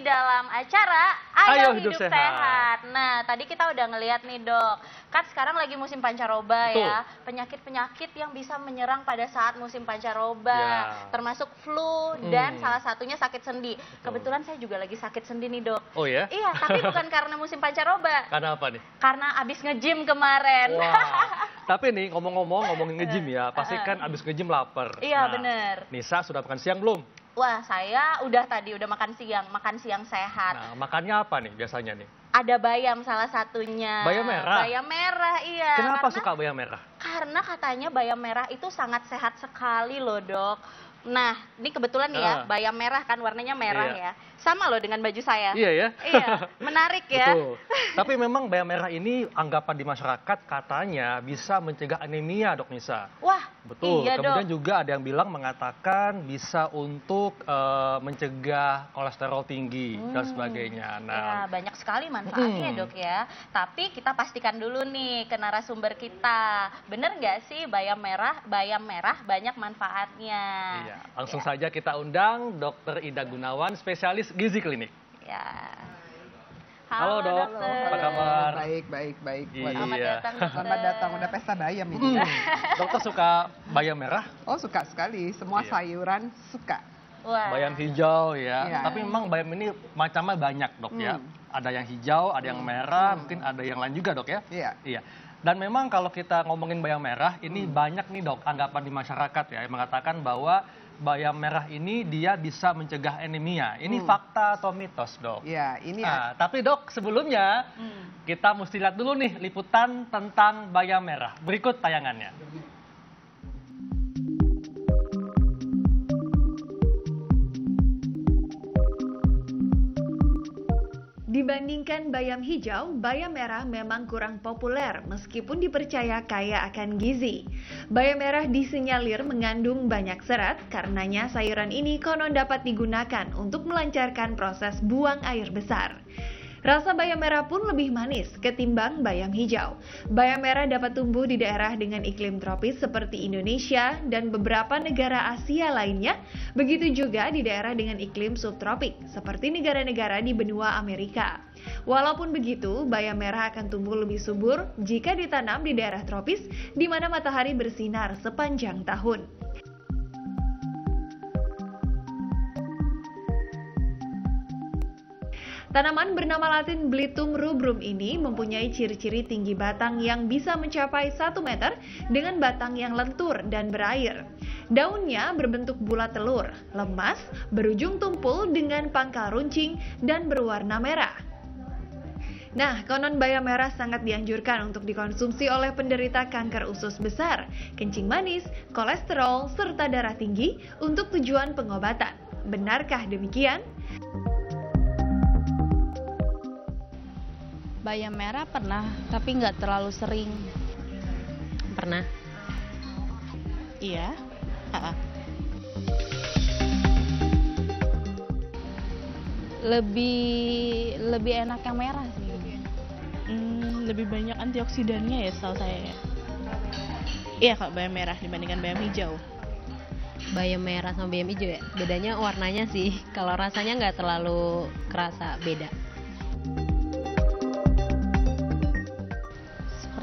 dalam acara Ayo Hidup Sehat. Nah, tadi kita udah ngeliat nih dok, kan sekarang lagi musim pancaroba ya, penyakit-penyakit yang bisa menyerang pada saat musim pancaroba, termasuk flu dan salah satunya sakit sendi. Kebetulan saya juga lagi sakit sendi nih dok. Oh ya? Iya, tapi bukan karena musim pancaroba. Karena apa nih? Karena abis nge-gym kemarin. Wah. Tapi nih ngomongin nge-gym ya, pasti kan abis nge-gym lapar. Iya bener. Nisa sudah makan siang belum? Wah, saya udah makan siang sehat. Nah, makannya apa nih biasanya nih? Ada bayam salah satunya. Bayam merah? Bayam merah, iya. Kenapa suka bayam merah? Karena katanya bayam merah itu sangat sehat sekali loh dok. Nah, ini kebetulan nih ya, bayam merah kan warnanya merah ya. Sama loh dengan baju saya. Iya ya? Iya, menarik ya. Betul. Tapi memang bayam merah ini anggapan di masyarakat katanya bisa mencegah anemia dok Nisa. Wah, betul. Iya, Kemudian dok. juga ada yang bilang mengatakan bisa untuk mencegah kolesterol tinggi dan sebagainya. Nah, ya, banyak sekali manfaatnya dok ya. Tapi kita pastikan dulu nih ke narasumber kita. Bener nggak sih bayam merah banyak manfaatnya? Iya, langsung saja kita undang Dr. Ida Gunawan, spesialis gizi klinik. Ya. Halo dok, apa kabar? Baik. Selamat datang, dokter. Selamat datang, udah pesta bayam ini. Dokter suka bayam merah? Oh suka sekali, semua sayuran suka. Wah. Bayam hijau ya, Iya. tapi memang bayam ini macamnya banyak dok ya. Ada yang hijau, ada yang merah, mungkin ada yang lain juga dok ya? Iya. Dan memang kalau kita ngomongin bayam merah, ini banyak nih dok anggapan di masyarakat ya, yang mengatakan bahwa bayam merah ini dia bisa mencegah anemia. Ini fakta atau mitos dok? Iya, ini Tapi dok sebelumnya kita mesti lihat dulu nih liputan tentang bayam merah. Berikut tayangannya. Dibandingkan bayam hijau, bayam merah memang kurang populer meskipun dipercaya kaya akan gizi. Bayam merah disinyalir mengandung banyak serat, karenanya sayuran ini konon dapat digunakan untuk melancarkan proses buang air besar. Rasa bayam merah pun lebih manis ketimbang bayam hijau. Bayam merah dapat tumbuh di daerah dengan iklim tropis seperti Indonesia dan beberapa negara Asia lainnya, begitu juga di daerah dengan iklim subtropik seperti negara-negara di benua Amerika. Walaupun begitu, bayam merah akan tumbuh lebih subur jika ditanam di daerah tropis di mana matahari bersinar sepanjang tahun. Tanaman bernama latin Blythum rubrum ini mempunyai ciri-ciri tinggi batang yang bisa mencapai 1 meter dengan batang yang lentur dan berair. Daunnya berbentuk bulat telur, lemas, berujung tumpul dengan pangkal runcing dan berwarna merah. Nah, konon bayam merah sangat dianjurkan untuk dikonsumsi oleh penderita kanker usus besar, kencing manis, kolesterol, serta darah tinggi untuk tujuan pengobatan. Benarkah demikian? Bayam merah pernah, tapi nggak terlalu sering. Pernah? Iya. Lebih enak yang merah sih. Lebih banyak antioksidannya ya setahu saya ya. Iya kak, bayam merah dibandingkan bayam hijau. Bayam merah sama bayam hijau ya? Bedanya warnanya sih. Kalau rasanya nggak terlalu kerasa beda.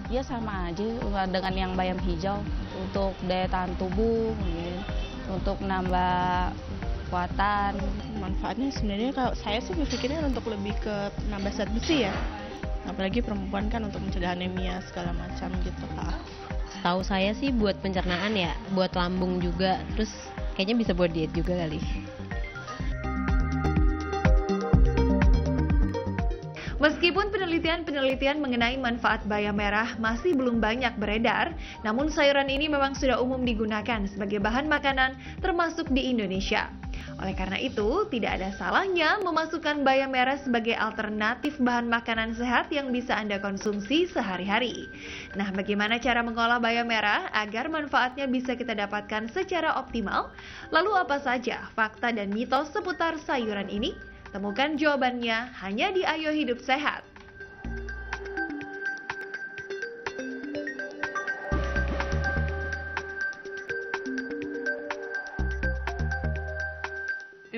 Ya sama aja dengan yang bayam hijau untuk daya tahan tubuh, untuk menambah kekuatan. Manfaatnya sebenarnya kalau saya sih berpikirnya untuk lebih ke nambah zat besi ya. Apalagi perempuan kan untuk mencegah anemia segala macam gitu kak. Tahu saya sih buat pencernaan ya, buat lambung juga, terus kayaknya bisa buat diet juga kali. Meskipun penelitian mengenai manfaat bayam merah masih belum banyak beredar, namun sayuran ini memang sudah umum digunakan sebagai bahan makanan termasuk di Indonesia. Oleh karena itu, tidak ada salahnya memasukkan bayam merah sebagai alternatif bahan makanan sehat yang bisa Anda konsumsi sehari-hari. Nah, bagaimana cara mengolah bayam merah agar manfaatnya bisa kita dapatkan secara optimal? Lalu apa saja fakta dan mitos seputar sayuran ini? Temukan jawabannya hanya di Ayo Hidup Sehat.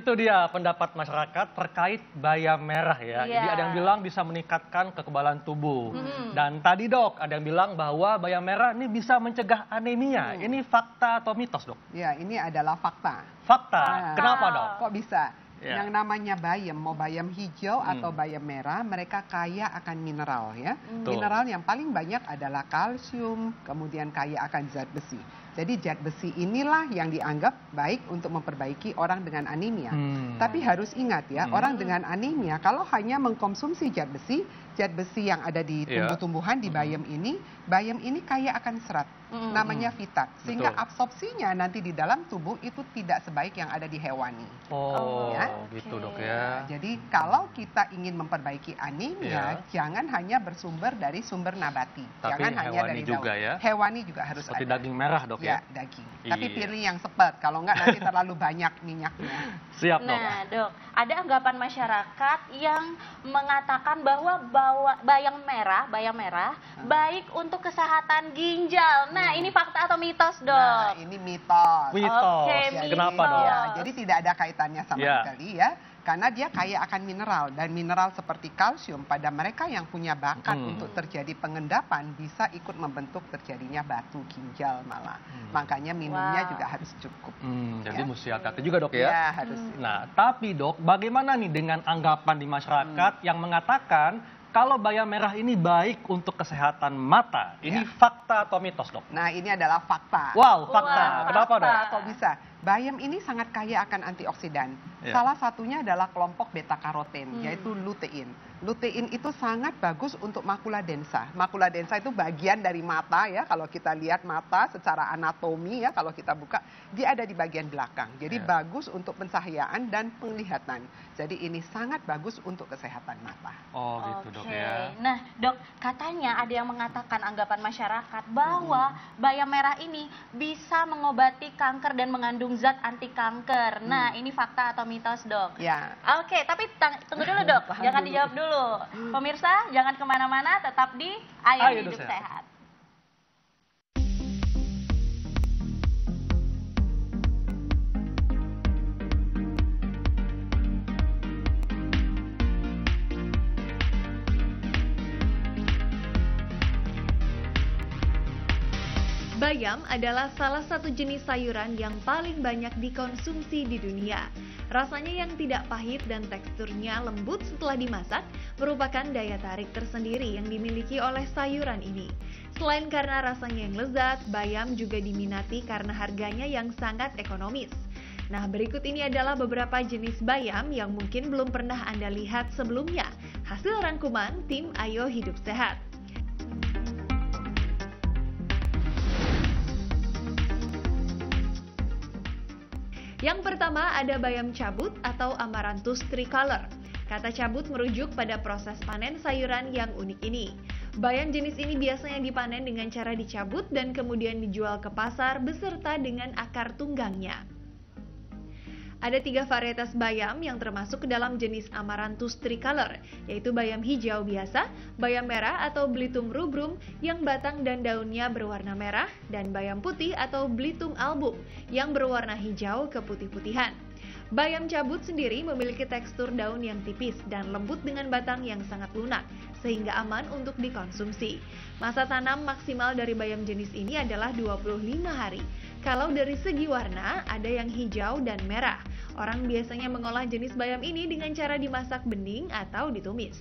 Itu dia pendapat masyarakat terkait bayam merah ya. Iya. Jadi ada yang bilang bisa meningkatkan kekebalan tubuh. Dan tadi dok, ada yang bilang bahwa bayam merah ini bisa mencegah anemia. Ini fakta atau mitos dok? Ya, ini adalah fakta. Fakta. Kenapa dok? Kok bisa? Ya. Yang namanya bayam, mau bayam hijau atau bayam merah, mereka kaya akan mineral ya. Betul. Mineral yang paling banyak adalah kalsium, kemudian kaya akan zat besi. Jadi zat besi inilah yang dianggap baik untuk memperbaiki orang dengan anemia. Tapi harus ingat ya, orang dengan anemia kalau hanya mengkonsumsi zat besi yang ada di tumbuh-tumbuhan di bayam ini kaya akan serat. Namanya fitat. Sehingga Betul. absorpsinya nanti di dalam tubuh itu tidak sebaik yang ada di hewani. Oh, Ya. gitu dok ya. Jadi kalau kita ingin memperbaiki anemia, jangan hanya bersumber dari sumber nabati. Tapi Jangan hanya hewani dari juga daun. ya. Hewani juga harus Seperti ada. daging merah dok ya. Daging. Iya. Tapi pilih yang sepet, kalau enggak nanti terlalu banyak minyaknya. Siap dok. Nah, Dok, ada anggapan masyarakat yang mengatakan bahwa bayam merah baik untuk kesehatan ginjal. Nah, ini fakta atau mitos, Dok? Nah, ini mitos. Mitos. Oke, Kenapa mitos. dok? Ya, jadi tidak ada kaitannya sama Ya. sekali ya. Karena dia kaya akan mineral, dan mineral seperti kalsium pada mereka yang punya bakat untuk terjadi pengendapan bisa ikut membentuk terjadinya batu ginjal malah. Makanya minumnya juga harus cukup. Jadi Ya. mesti hati-hati juga dok ya. Ya, harus. Nah, tapi dok, bagaimana nih dengan anggapan di masyarakat yang mengatakan kalau bayam merah ini baik untuk kesehatan mata? Ini fakta atau mitos dok? Nah, ini adalah fakta. Wow, fakta. Wow, Kenapa dok? fakta. Kok bisa? Bayam ini sangat kaya akan antioksidan. Ya. Salah satunya adalah kelompok beta karoten, yaitu lutein. Lutein itu sangat bagus untuk makula densa. Makula densa itu bagian dari mata ya. Kalau kita lihat mata secara anatomi ya, kalau kita buka, dia ada di bagian belakang. Jadi bagus untuk pencahayaan dan penglihatan. Jadi ini sangat bagus untuk kesehatan mata. Oh gitu dok Oke. ya. Nah, Dok, katanya ada yang mengatakan anggapan masyarakat bahwa bayam merah ini bisa mengobati kanker dan mengandung zat anti kanker. Nah, ini fakta atau mitos, Dok? Ya. Oke, tapi tunggu dulu, Dok. Jangan dijawab dulu. Pemirsa, jangan kemana-mana, tetap di Ayo Hidup Sehat. Bayam adalah salah satu jenis sayuran yang paling banyak dikonsumsi di dunia. Rasanya yang tidak pahit dan teksturnya lembut setelah dimasak merupakan daya tarik tersendiri yang dimiliki oleh sayuran ini. Selain karena rasanya yang lezat, bayam juga diminati karena harganya yang sangat ekonomis. Nah, berikut ini adalah beberapa jenis bayam yang mungkin belum pernah Anda lihat sebelumnya. Hasil rangkuman tim Ayo Hidup Sehat. Yang pertama ada bayam cabut atau Amaranthus tricolor. Kata cabut merujuk pada proses panen sayuran yang unik ini. Bayam jenis ini biasanya dipanen dengan cara dicabut dan kemudian dijual ke pasar beserta dengan akar tunggangnya. Ada 3 varietas bayam yang termasuk ke dalam jenis Amaranthus tricolor, yaitu bayam hijau biasa, bayam merah atau Belitung rubrum yang batang dan daunnya berwarna merah, dan bayam putih atau Belitung album yang berwarna hijau keputih-putihan. Bayam cabut sendiri memiliki tekstur daun yang tipis dan lembut dengan batang yang sangat lunak, sehingga aman untuk dikonsumsi. Masa tanam maksimal dari bayam jenis ini adalah 25 hari. Kalau dari segi warna, ada yang hijau dan merah. Orang biasanya mengolah jenis bayam ini dengan cara dimasak bening atau ditumis.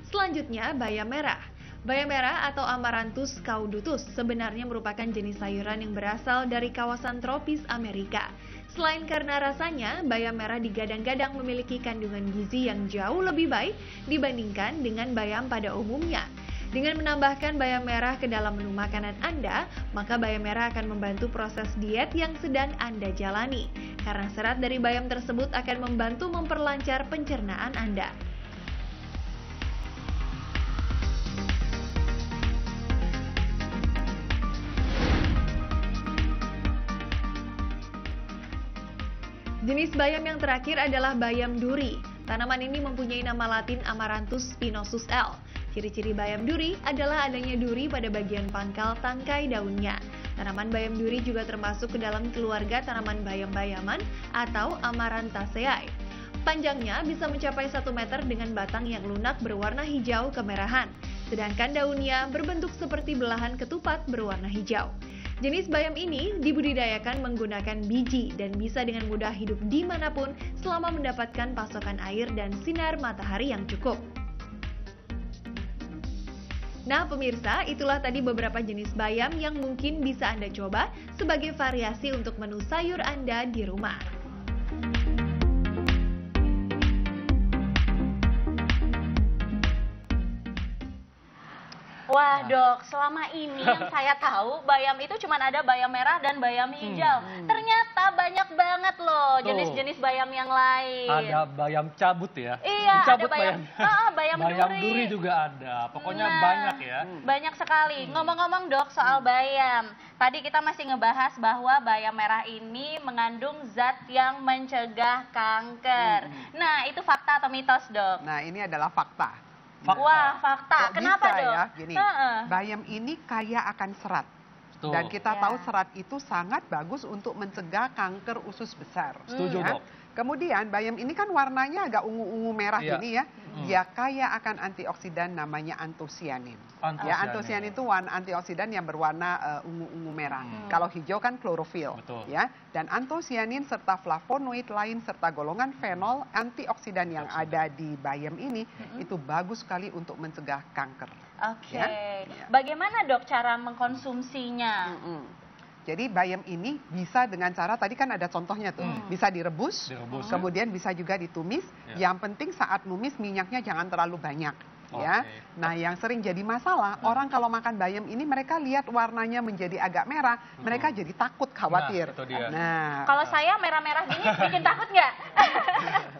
Selanjutnya, bayam merah. Bayam merah atau Amaranthus caudutus sebenarnya merupakan jenis sayuran yang berasal dari kawasan tropis Amerika. Selain karena rasanya, bayam merah digadang-gadang memiliki kandungan gizi yang jauh lebih baik dibandingkan dengan bayam pada umumnya. Dengan menambahkan bayam merah ke dalam menu makanan Anda, maka bayam merah akan membantu proses diet yang sedang Anda jalani. Karena serat dari bayam tersebut akan membantu memperlancar pencernaan Anda. Jenis bayam yang terakhir adalah bayam duri. Tanaman ini mempunyai nama latin Amaranthus spinosus L. Ciri-ciri bayam duri adalah adanya duri pada bagian pangkal tangkai daunnya. Tanaman bayam duri juga termasuk ke dalam keluarga tanaman bayam-bayaman atau Amarantaceae. Panjangnya bisa mencapai 1 meter dengan batang yang lunak berwarna hijau kemerahan, sedangkan daunnya berbentuk seperti belahan ketupat berwarna hijau. Jenis bayam ini dibudidayakan menggunakan biji dan bisa dengan mudah hidup dimanapun selama mendapatkan pasokan air dan sinar matahari yang cukup. Nah pemirsa, itulah tadi beberapa jenis bayam yang mungkin bisa Anda coba sebagai variasi untuk menu sayur Anda di rumah. Wah dok, selama ini yang saya tahu bayam itu cuma ada bayam merah dan bayam hijau. Ternyata banyak banget loh jenis-jenis bayam yang lain. Ada bayam cabut ya? Iya, cabut ada bayam bayam duri juga ada. Pokoknya banyak ya. Banyak sekali. Ngomong-ngomong dok soal bayam, tadi kita masih ngebahas bahwa bayam merah ini mengandung zat yang mencegah kanker. Nah itu fakta atau mitos dok? Nah ini adalah fakta. Wah, fakta. Kok Kenapa bisa dok? Ya? Gini, bayam ini kaya akan serat. Betul. Dan kita tahu serat itu sangat bagus untuk mencegah kanker usus besar. Setuju dok. Kemudian bayam ini kan warnanya agak ungu-ungu merah gini ya. Dia kaya akan antioksidan namanya antosianin. Ya, antosianin itu antioksidan yang berwarna ungu-ungu merah. Kalau hijau kan klorofil. Ya. Dan antosianin serta flavonoid lain serta golongan fenol antioksidan yang ada di bayam ini itu bagus sekali untuk mencegah kanker. Oke. Bagaimana dok cara mengkonsumsinya? Jadi bayam ini bisa dengan cara, tadi kan ada contohnya tuh, bisa direbus kemudian bisa juga ditumis. Yang penting saat numis minyaknya jangan terlalu banyak. Ya, nah yang sering jadi masalah orang kalau makan bayam ini mereka lihat warnanya menjadi agak merah, mereka jadi takut, khawatir. Nah, kalau saya merah-merah gini bikin takut nggak?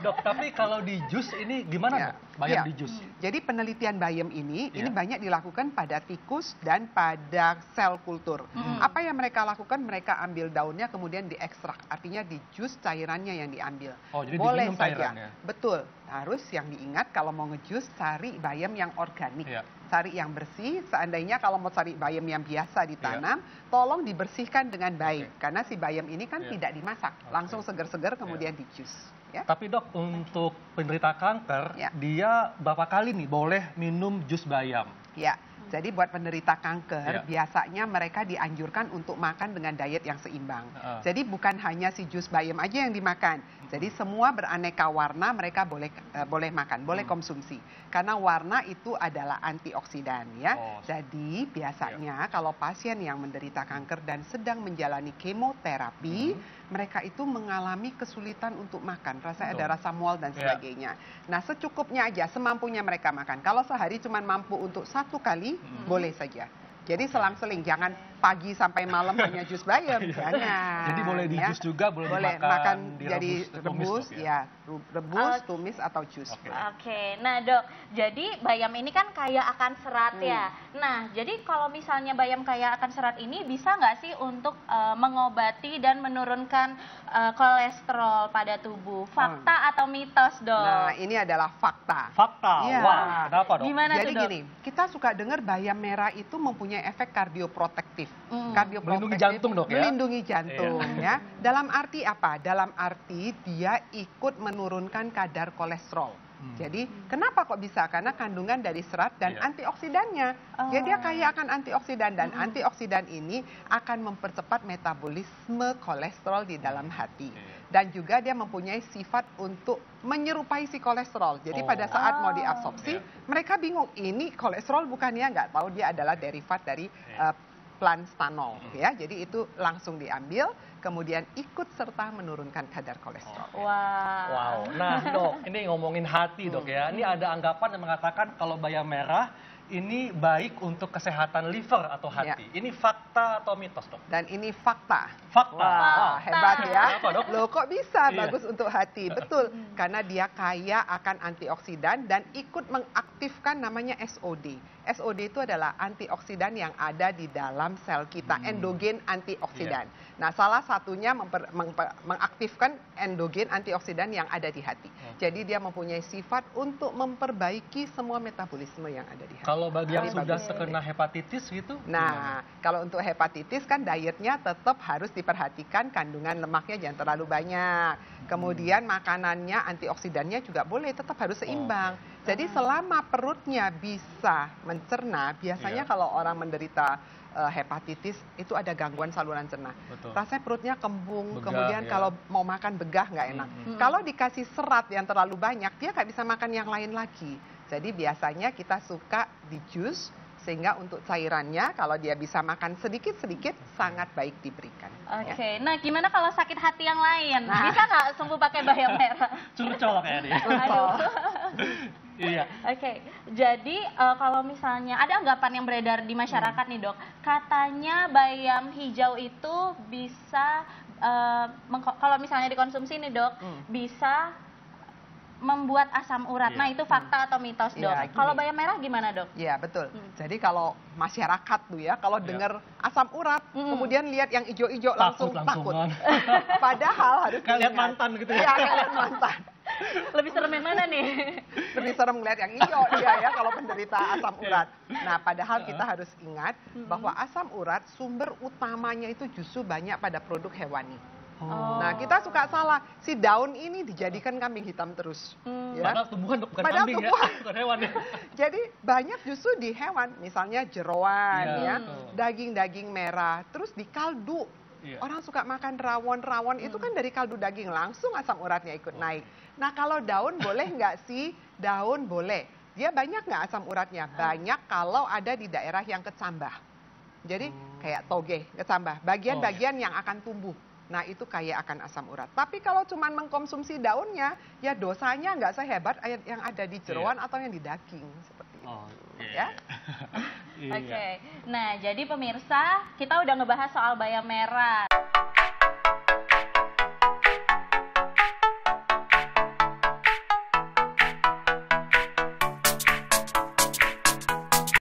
Dok, tapi kalau di jus ini gimana dok? Bayam di jus? Jadi penelitian bayam ini banyak dilakukan pada tikus dan pada sel kultur. Apa yang mereka lakukan? Mereka ambil daunnya kemudian diekstrak, artinya di jus cairannya yang diambil. Oh, jadi boleh diminum saja. Cairannya. Betul. Harus yang diingat kalau mau ngejus cari bayam yang organik. Cari yang bersih. Seandainya kalau mau cari bayam yang biasa ditanam, tolong dibersihkan dengan baik. Karena si bayam ini kan tidak dimasak, langsung seger-seger kemudian dijus. Ya. Tapi dok, untuk penderita kanker, dia berapa kali nih boleh minum jus bayam? Ya. Jadi buat penderita kanker, biasanya mereka dianjurkan untuk makan dengan diet yang seimbang. Jadi bukan hanya si jus bayam aja yang dimakan. Jadi semua beraneka warna mereka boleh makan, boleh konsumsi. Karena warna itu adalah antioksidan ya. Jadi biasanya kalau pasien yang menderita kanker dan sedang menjalani kemoterapi, mereka itu mengalami kesulitan untuk makan. Ada rasa mual dan sebagainya. Nah secukupnya aja, semampunya mereka makan. Kalau sehari cuma mampu untuk 1 kali, boleh saja. Jadi selang-seling, jangan pagi sampai malam hanya jus bayam, jangan. Jadi boleh di jus juga, boleh makan jadi rebus, rebus, tumis atau jus. Oke, nah dok, jadi bayam ini kan kaya akan serat ya. Nah, jadi kalau misalnya bayam kaya akan serat ini bisa nggak sih untuk mengobati dan menurunkan kolesterol pada tubuh? Fakta atau mitos dok? Nah, ini adalah fakta. Fakta? Wah, kenapa dok? Gimana jadi tuh, dok? gini, kita suka dengar bayam merah itu mempunyai efek kardioprotektif. Melindungi jantung dok ya? Melindungi jantung ya. Dalam arti apa? Dalam arti dia ikut menurunkan kadar kolesterol. Jadi kenapa kok bisa? Karena kandungan dari serat dan antioksidannya. Jadi dia kaya akan antioksidan dan antioksidan ini akan mempercepat metabolisme kolesterol di dalam hati. Dan juga dia mempunyai sifat untuk menyerupai si kolesterol. Jadi pada saat mau diabsorpsi, mereka bingung ini kolesterol bukan ya, nggak tahu dia adalah derivat dari planstanol ya. Jadi itu langsung diambil kemudian ikut serta menurunkan kadar kolesterol. Wow. Nah, dok, ini ngomongin hati, dok ya. Ini ada anggapan yang mengatakan kalau bayam merah ini baik untuk kesehatan liver atau hati. Ini fakta atau mitos, dok? Dan ini fakta. Fakta. Wah, hebat ya. Kenapa, dok? Loh, kok bisa bagus untuk hati? Betul, karena dia kaya akan antioksidan dan ikut mengaktifkan namanya SOD. SOD itu adalah antioksidan yang ada di dalam sel kita, endogen antioksidan. Nah, salah satunya mengaktifkan endogen antioksidan yang ada di hati. Jadi dia mempunyai sifat untuk memperbaiki semua metabolisme yang ada di hati. Kalau bagi yang sudah terkena hepatitis gitu? Nah, kalau untuk hepatitis kan dietnya tetap harus diperhatikan, kandungan lemaknya jangan terlalu banyak. Kemudian makanannya, antioksidannya juga boleh, tetap harus seimbang. Jadi selama perutnya bisa mencerna, biasanya kalau orang menderita hepatitis itu ada gangguan saluran cerna. Rasanya perutnya kembung, begah, kemudian kalau mau makan begah nggak enak. Kalau dikasih serat yang terlalu banyak, dia nggak bisa makan yang lain lagi. Jadi biasanya kita suka di jus, sehingga untuk cairannya kalau dia bisa makan sedikit-sedikit sangat baik diberikan. Oke, nah gimana kalau sakit hati yang lain? Bisa nggak sembuh pakai bayam merah? Curcol kayaknya. Aduh. Iya. Oke, jadi kalau misalnya ada anggapan yang beredar di masyarakat nih dok, katanya bayam hijau itu bisa, kalau misalnya dikonsumsi nih dok, bisa membuat asam urat. Nah, itu fakta atau mitos, Dok? Kalau bayam merah gimana, Dok? Iya, betul. Jadi kalau masyarakat tuh ya, kalau dengar asam urat, kemudian lihat yang hijau-hijau langsung takut. Padahal harus lihat mantan gitu ya. Iya, lihat mantan. Lebih serem yang mana nih? Lebih serem ngeliat yang hijau dia ya kalau penderita asam urat. Nah, padahal kita harus ingat bahwa asam urat sumber utamanya itu justru banyak pada produk hewani. Nah, kita suka salah. Si daun ini dijadikan kambing hitam terus. Ya. Padahal tumbuhan bukan kambing ya, bukan hewan ya. Jadi banyak justru di hewan, misalnya jeroan, daging-daging merah, terus di kaldu. Orang suka makan rawon itu kan dari kaldu daging, langsung asam uratnya ikut naik. Nah, kalau daun boleh nggak sih? Daun boleh. Dia banyak nggak asam uratnya? Banyak kalau ada di daerah yang kecambah. Jadi kayak toge, kecambah. Bagian-bagian yang akan tumbuh. Nah, itu kaya akan asam urat. Tapi kalau cuma mengkonsumsi daunnya, ya dosanya nggak sehebat yang ada di jeroan atau yang di daging. Seperti itu. Ya? Oke. Nah, jadi pemirsa, kita udah ngebahas soal bayam merah.